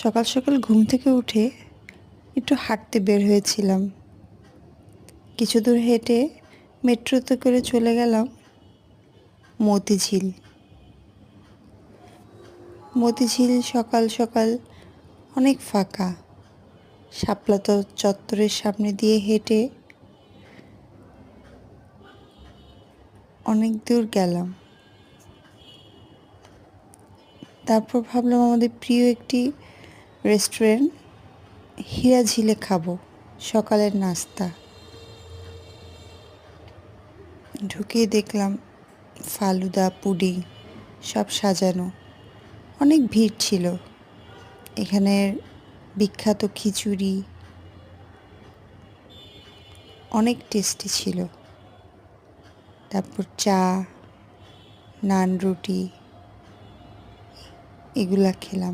সকাল সকাল ঘুম থেকে উঠে একটু হাঁটতে বের হয়েছিলাম। কিছু দূর হেঁটে মেট্রোতে করে চলে গেলাম মতিঝিল। মতিঝিল সকাল সকাল অনেক ফাঁকা। শাপলা চত্বরের সামনে দিয়ে হেঁটে অনেক দূর গেলাম। তারপর ভাবলাম আমাদের প্রিয় একটি রেস্টুরেন্ট হীরাঝিলে খাবো সকালের নাস্তা। ঢুকিয়ে দেখলাম ফালুদা, পুডিং সব সাজানো। অনেক ভিড় ছিল। এখানের বিখ্যাত খিচুড়ি অনেক টেস্টি ছিল। তারপর চা, নান, রুটি এগুলা খেলাম।